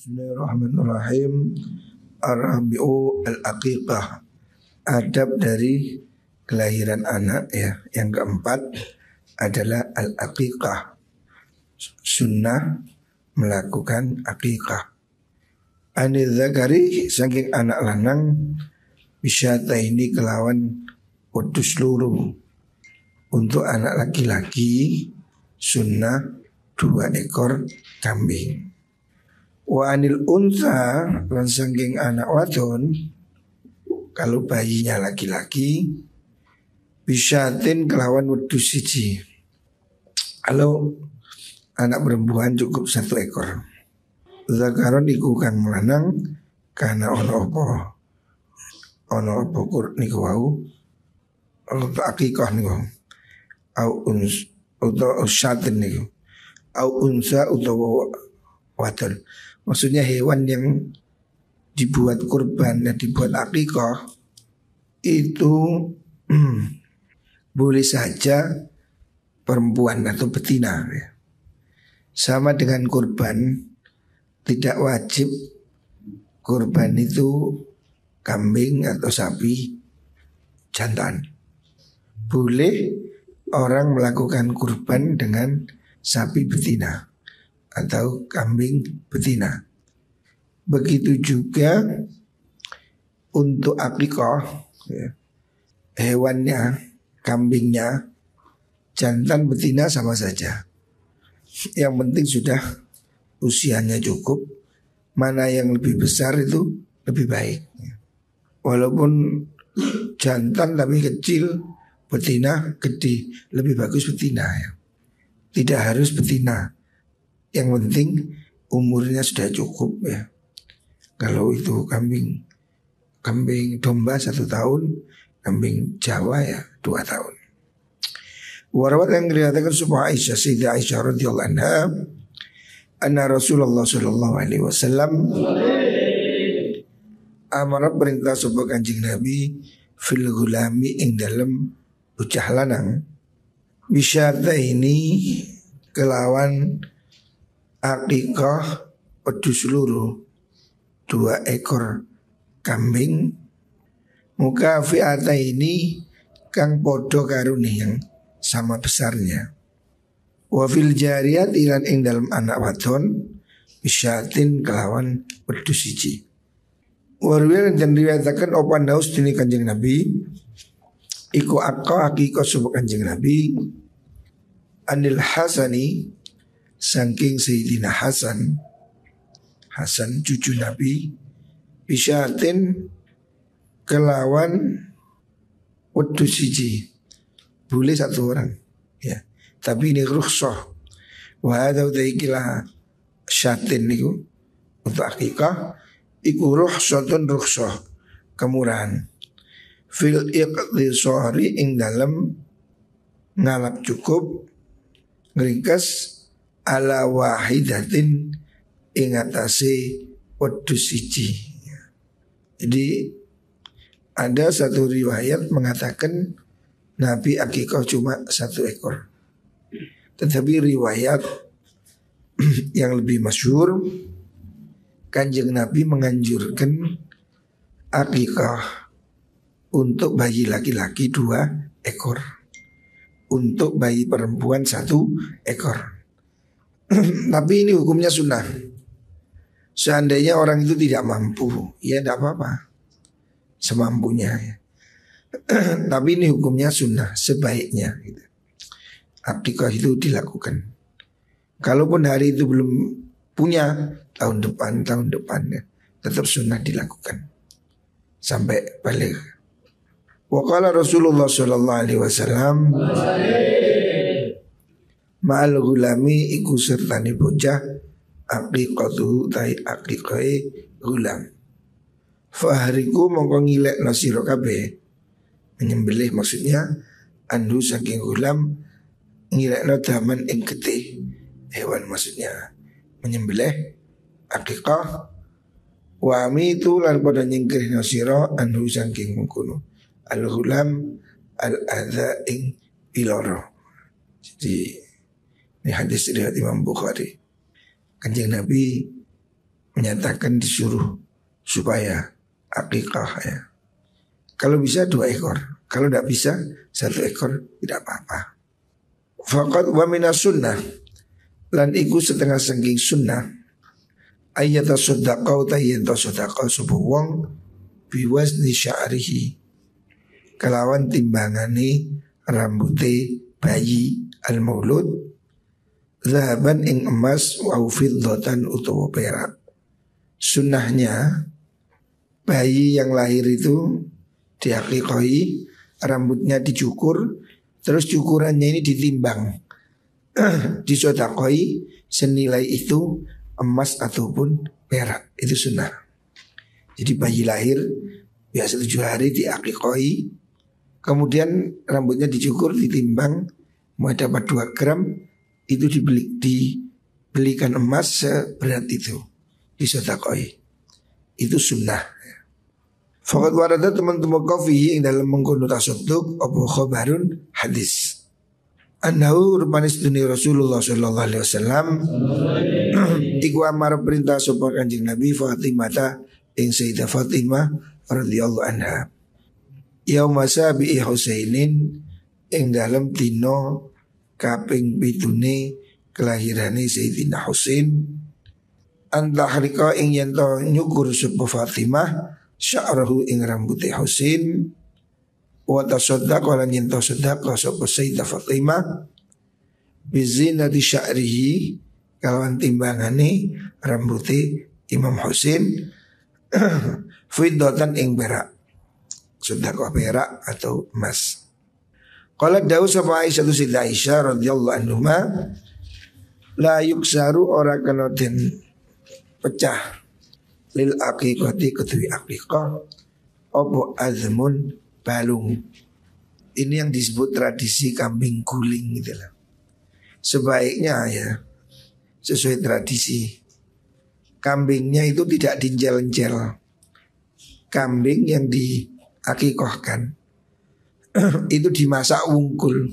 Bismillahirrahmanirrahim. Ar-rabi'u al-aqiqah. Adab dari kelahiran anak ya. Yang keempat adalah al-aqiqah. Sunnah melakukan aqiqah. Anil zakari saking anak lanang bisyata ini kelawan wedhus luru. Untuk anak laki-laki sunnah 2 ekor kambing. Wa anil unsa lan saking anak wadon kalau bayinya laki-laki bisyatin kelawan wedhus siji. Kalau anak perempuan cukup 1 ekor. Zakaron iku kang lanang kana ono apa kur niku wau ono akikah niku au uns utawa usyatin niku au unsa utawa wadon. Maksudnya hewan yang dibuat kurban dan dibuat akikah itu boleh saja perempuan atau betina ya. Sama dengan kurban, tidak wajib kurban itu kambing atau sapi jantan. Boleh orang melakukan kurban dengan sapi betina atau kambing betina. Begitu juga untuk akikah ya, hewannya, kambingnya, jantan betina sama saja. Yang penting sudah usianya cukup. Mana yang lebih besar itu lebih baik. Walaupun jantan tapi kecil, betina gede, lebih bagus betina ya. Tidak harus betina. Yang penting umurnya sudah cukup ya. Kalau itu kambing domba 1 tahun, kambing Jawa ya 2 tahun. Warawat yang diriwayatkan supaya Aisyah, Sayyidah Aisyah radhiyallahu anha, anna Rasulullah sallallahu alaihi wasallam amara perintah supaya Kanjeng Nabi fil gulami ing dalem bocah lanang bisyata ini kelawan akikah wedhus luru 2 ekor kambing muka fi'ata ini kang podo karuni yang sama besarnya. Wa fil jariyat ilan ing dalam anak wadon bisyatin kelawan wedhus siji. Warwil dan riwayataken apa naus dini Kanjeng Nabi iku akikah sapa Kanjeng Nabi anil Hasani saking Sayyidina Hasan cucu Nabi bisyatin kelawan wedhus siji. Boleh 1 orang ya. Tapi ini rukhsah. Wa hadza udaikilah syatin niku untuk akikah iku rukhsah kemurahan. Fil iqtisari ing dalem ngalap cukup ngringkes ala wahidatin ing atase wedhus siji. Jadi ada satu riwayat mengatakan Nabi akikah cuma 1 ekor. Tetapi riwayat yang lebih masyhur Kanjeng Nabi menganjurkan akikah untuk bayi laki-laki 2 ekor, untuk bayi perempuan 1 ekor. Tapi ini hukumnya sunnah. Seandainya orang itu tidak mampu, ya tidak apa-apa, semampunya ya. Tapi ini hukumnya sunnah, sebaiknya gitu. Akikah itu dilakukan. Kalaupun hari itu belum punya, tahun depan ya, tetap sunnah dilakukan sampai balik. Waqala Rasulullah sallallahu alaihi wasallam ma'al gulami iku sertani bocah aqiqatu tai aqiqai gulam. Fahriku mongko ngilekno sira kabeh. Menyembelih maksudnya andu saking gulam ngilekno daman ing getih hewan maksudnya menyembelih akikah wa mitu lan padha nyingkirna sira andu saking mengkono al gulam al adza ing piloro. Jadi ini hadis riwayat Imam Bukhari. Kanjeng Nabi menyatakan disuruh supaya akikah ya. Kalau bisa 2 ekor, kalau tidak bisa 1 ekor tidak apa-apa. Faqad wa minas sunnah, lan iku setengah sengking sunnah, ayyata sodaqau tayyanta sodaqau subuh wong biwazni sya'rihi, kelawan timbangane rambute bayi al-maulud, zahaban ing emas wa fiddatan utawa perak. Sunnahnya bayi yang lahir itu diakikoi, rambutnya dicukur, terus cukurannya ini ditimbang, disodakoi senilai itu emas ataupun perak. Itu sunnah. Jadi bayi lahir biasa 7 hari diakikoi, kemudian rambutnya dicukur, ditimbang, mau dapat 2 gram, itu dibelikan emas seberat itu, disodakoi. Itu sunnah. Fakat warada teman-teman kofi yang dalam mengkono tasadduk apa khabarun hadis. Annahu rupanis dunia Rasulullah sallallahu alaihi wasallam iku amar perintah sapa Kanjeng Nabi Fatimah ing Sayyidah Fatimah radhiyallahu anha. Yauma sabi'i Husainin ing dalam dina kaping 7 kelahirane Sayyidina Husain, antahrika ing yen to nyukur sapa Fatimah sya'rahu ing rambuté Husain, wa tasaddaqa lan yen tasaddaqa sapa Sayyidah Fatimah bizinati sya'rihi, kalawan timbangane rambuté Imam Husain, fiddatan ing perak, sedekah perak atau emas. Qala dawu sapa Aisyah Sayyidah Aisyah radhiyallahu anhuma, la yuksaru ora kena den pecah lil aqiqati kedui aqiqah opo azmun balung. Ini yang disebut tradisi kambing guling gitu lah. Sebaiknya ya sesuai tradisi, kambingnya itu tidak diinjel-injel. Kambing yang diakikahkan itu dimasak wungkul,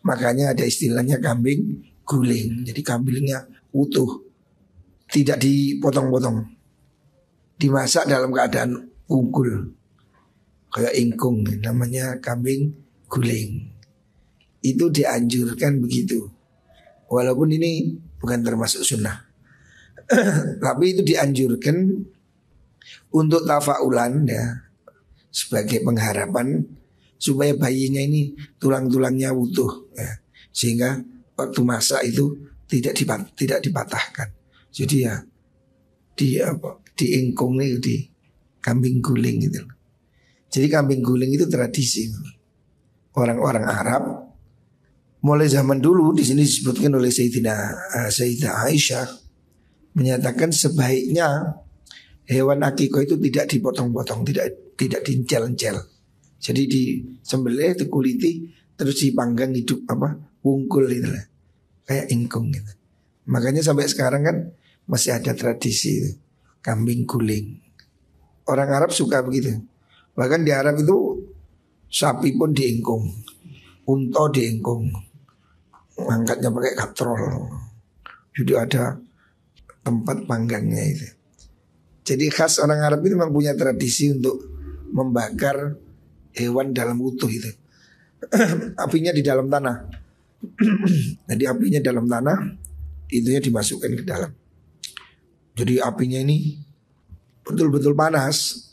makanya ada istilahnya kambing guling. Jadi kambingnya utuh, tidak dipotong-potong, dimasak dalam keadaan wungkul, kayak ingkung, namanya kambing guling. Itu dianjurkan begitu, walaupun ini bukan termasuk sunnah. Tapi itu dianjurkan untuk tafaulan ya, sebagai pengharapan supaya bayinya ini tulang-tulangnya utuh ya, sehingga waktu masak itu tidak dipatahkan. Jadi ya diingkung nih, di kambing guling gitu. Jadi kambing guling itu tradisi orang-orang Arab mulai zaman dulu. Di sini disebutkan oleh Sayyidah Aisyah menyatakan sebaiknya hewan akikah itu tidak dipotong-potong, tidak diincel-incel. Jadi disembelih, dikuliti, terus dipanggang hidup wungkul itu lah, kayak ingkung gitu. Makanya sampai sekarang kan masih ada tradisi itu, kambing guling. Orang Arab suka begitu. Bahkan di Arab itu sapi pun diingkung, unta diingkung, angkatnya pakai katrol. Jadi ada tempat panggangnya itu. Jadi khas orang Arab itu memang punya tradisi untuk membakar hewan dalam utuh itu. Apinya di dalam tanah. Jadi apinya dalam tanah, itunya dimasukkan ke dalam. Jadi apinya ini betul-betul panas,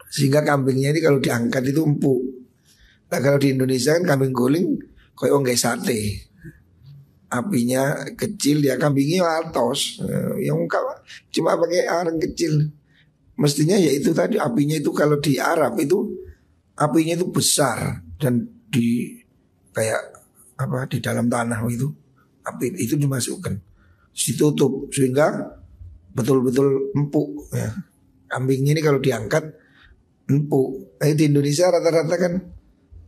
sehingga kambingnya ini kalau diangkat itu empuk. Nah kalau di Indonesia kan kambing guling kayak onggai sate, apinya kecil, ya kambingnya atos, yang cuma pakai arang kecil. Mestinya ya itu tadi, apinya itu kalau di Arab itu apinya itu besar dan di dalam tanah itu api itu dimasukkan, ditutup sehingga betul-betul empuk ya. Kambingnya ini kalau diangkat empuk. Di Indonesia rata-rata kan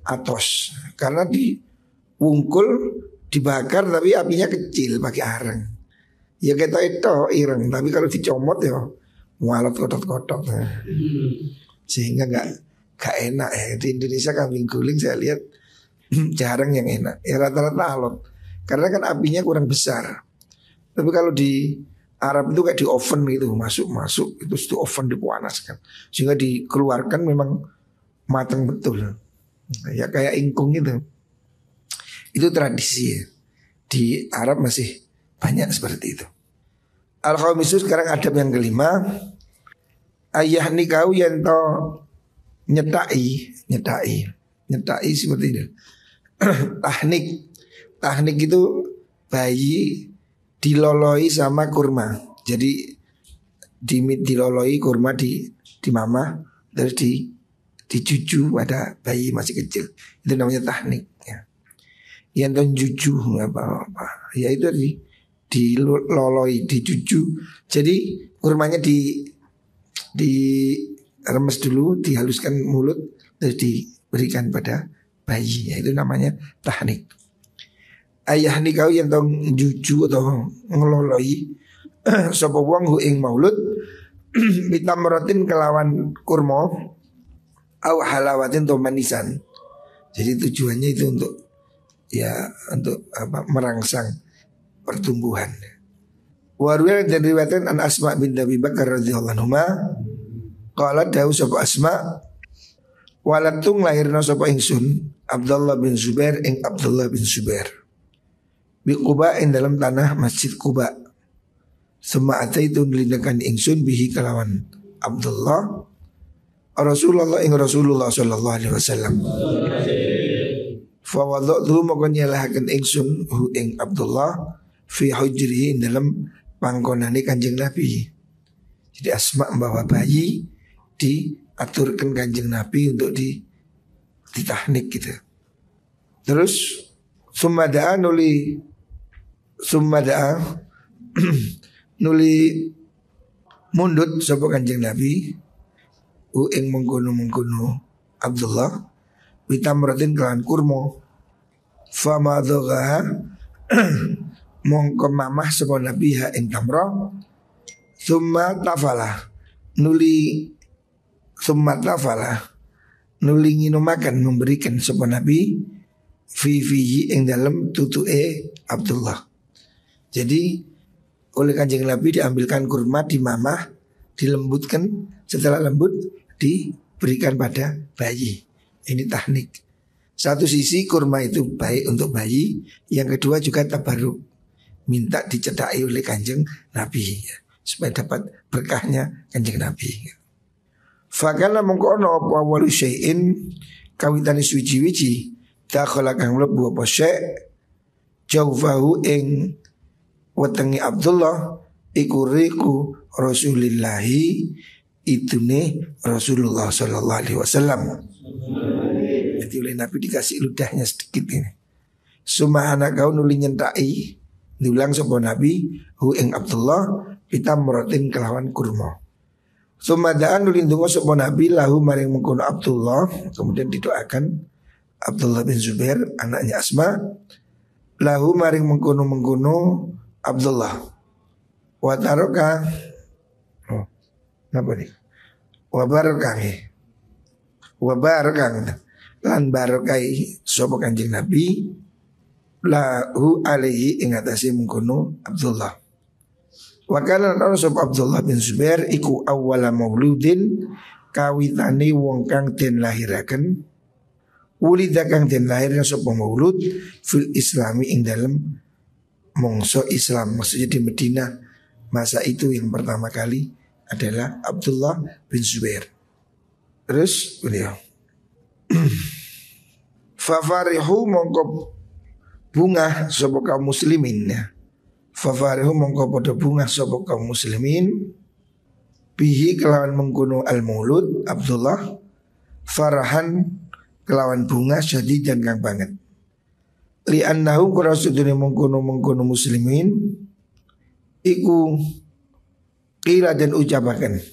atos, karena diwungkul, dibakar tapi apinya kecil pakai arang. Ya kita itu ireng, tapi kalau dicomot ya mualat kotot-kotot ya. Sehingga gak enak ya. Di Indonesia kambing guling saya lihat jarang yang enak. Ya rata-rata alot, karena kan apinya kurang besar. Tapi kalau di Arab itu kayak di oven gitu, masuk itu di oven dipanaskan sehingga dikeluarkan memang matang betul. Ya kayak ingkung gitu. Itu tradisi ya. Di Arab masih banyak seperti itu. Al-khamisu sekarang adab yang kelima. Ayah nikau yang to nyetai seperti ini. Tahnik itu bayi diloloi sama kurma. Jadi diloloi kurma di mama terus dicucu pada bayi masih kecil. Itu namanya tahnik ya. Yang ton cucu apa-apa. Ya itu diloloi, dicucu. Jadi kurmanya diremes dulu, dihaluskan mulut terus diberikan pada bayi. Ya, itu namanya tahnik. Ayah nikau yang tong juju atau ngeloloi sapa wong hu ing maulud bitamratin kelawan kurma au halawatin to manisan. Jadi tujuannya itu untuk merangsang pertumbuhan. Warwil dan riwayatan an Asma bin Abi Bakar radhiyallahu anhu qala dawu sapa Asma walatung lahirna sapa ingsun Abdullah bin Zubair ing Abdullah bin Zubair bi Quba ing dalam tanah Masjid Quba. Sema'ata itu nilinakan ingsun bihi kelawan Abdullah Rasulullah ing Rasulullah sallallahu alaihi wasallam. Fa wadatu moko nyalahaken ingsun hu ing Abdullah fi hujrihi dalam panggonane Kanjeng Nabi. Jadi Asma membawa bayi diaturkan Kanjeng Nabi untuk ditahnik gitu. Terus sumada'a nuli mundut sapa Kanjeng Nabi ing mengkono Abdullah witamratin kelan kurma fama dogha mongko mamah sapa Nabi ha ing tamra summa tafala nuli nginumaken memberikan sapa Nabi fihi ing dalam tutuke Abdullah. Jadi oleh Kanjeng Nabi diambilkan kurma di mamah, dilembutkan, setelah lembut diberikan pada bayi. Ini tahnik. Satu sisi kurma itu baik untuk bayi, yang kedua juga tabaruk, minta dicedai oleh Kanjeng Nabi ya, supaya dapat berkahnya Kanjeng Nabi. Fakana mengkono apa walu syai'in kawitani suci-wici dakhala kang mlebu apa syai' jaufahu ing wetengi Abdullah iku riku Rasulillahi itune Rasulullah sallallahu alaihi wasallam. Jadi oleh Nabi dikasih ludahnya sedikit ini. Sumahana kau nuli nyentai diulang sapa Nabi hu ing Abdullah bitamratin kelawan kurma. Sumadaan nuli ndonga sapa Nabi lahu maring mengkono Abdullah, kemudian didoakan Abdullah bin Zubair anaknya Asma lahu maring mengkono Abdullah wa taraka napa nih wa barakah lan barakai sapa Kanjeng Nabi lahu alaihi ing atase mengkono Abdullah wa kana ana sapa Abdullah bin Zubair iku awwala mauludin kawitane wong kang den lahiraken ulida kang den lahirna sapa maulud fil islami ing dalem mongso Islam, maksudnya di Medina masa itu yang pertama kali adalah Abdullah bin Zubair. Terus beliau Fafarihu mongko bunga sapa kaum muslimin ya. Fafarihu mongko padha bunga sapa kaum muslimin bihi kelawan mengkono al-maulud Abdullah farahan kelawan bunga syadidan kang banget. Li'annahu kurasudune mengkono muslimin iku qila dan ucapaken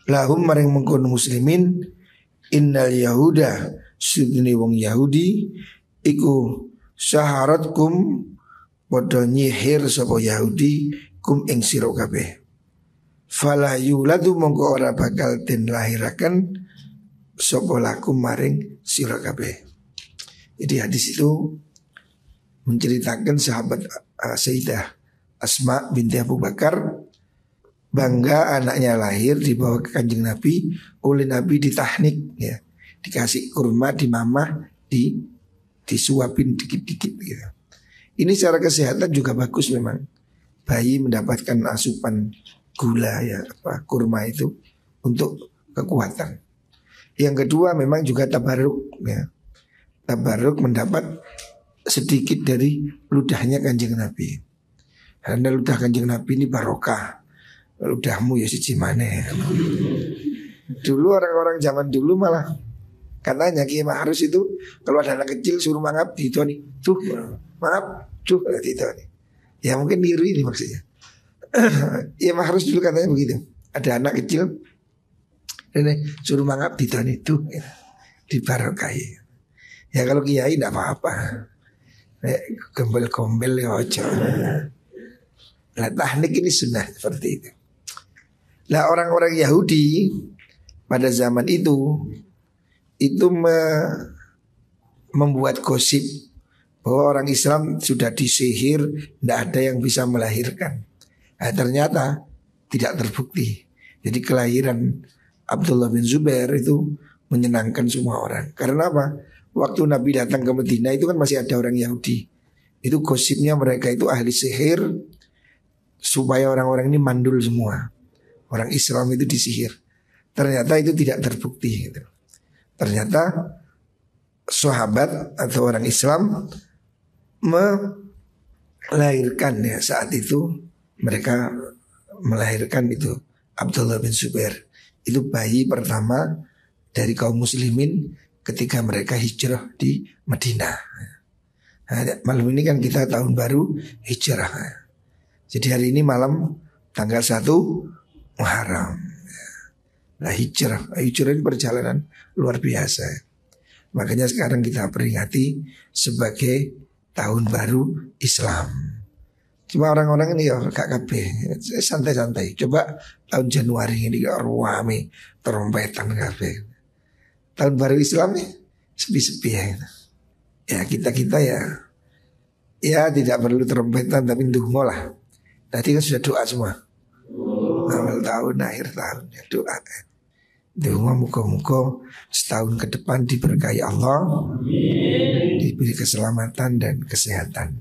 lahum maring mengkono muslimin innal yahuda sudune wong Yahudi iku syaharatkum padha nyihir sapa Yahudi kum ing sira kabeh fala yuladu mongko ora bakal den lahiraken sapa lakum maring sira kabeh. Jadi hadis itu menceritakan sahabat Sayyidah Asma binti Abu Bakar bangga anaknya lahir dibawa ke Kanjeng Nabi, oleh Nabi ditahnik ya. Dikasih kurma, dimamah, disuapin dikit-dikit gitu. Ini secara kesehatan juga bagus memang. Bayi mendapatkan asupan gula ya, kurma itu untuk kekuatan. Yang kedua memang juga tabarruk ya. Tabarruk mendapat sedikit dari ludahnya Kanjeng Nabi. Karena ludah Kanjeng Nabi ini barokah. Ludahmu ya siji maneh. Dulu orang-orang zaman dulu malah katanya Kiai Ma'ruf itu kalau ada anak kecil suruh mangap gitu nih. Tuh, mangap, tuh gitu nih. Ya mungkin niru ini maksudnya. Kiai Ma'ruf dulu katanya begitu. Ada anak kecil ini suruh mangap gitu nih, tuh dibarokahi. Ya kalau kiai enggak apa-apa. Gombel-gombel ya ojo. Nah tahnik ini sunnah seperti itu. Nah orang-orang Yahudi pada zaman itu membuat gosip bahwa orang Islam sudah disihir, tidak ada yang bisa melahirkan. Nah, ternyata tidak terbukti. Jadi kelahiran Abdullah bin Zubair itu menyenangkan semua orang. Karena apa? Waktu Nabi datang ke Madinah itu kan masih ada orang Yahudi. Itu gosipnya mereka itu ahli sihir supaya orang-orang ini mandul semua. Orang Islam itu disihir. Ternyata itu tidak terbukti gitu. Ternyata sahabat atau orang Islam melahirkan ya saat itu mereka melahirkan itu Abdullah bin Zubair. Itu bayi pertama dari kaum muslimin ketika mereka hijrah di Madinah. Nah, malam ini kan kita tahun baru hijrah. Jadi hari ini malam tanggal 1 Muharram. Nah hijrah ini perjalanan luar biasa. Makanya sekarang kita peringati sebagai tahun baru Islam. Cuma orang-orang ini ya gak kabeh, santai-santai. Coba tahun Januari ini gak ruame trompetan kabeh. Tahun baru Islam nih sepi-sepi ya. Ya kita ya tidak perlu trompetan tapi ndonga lah. Tadi kan sudah doa semua. Awal tahun, akhir tahun ya doa. Doa muka-muka setahun ke depan diberkahi Allah, diberi keselamatan dan kesehatan.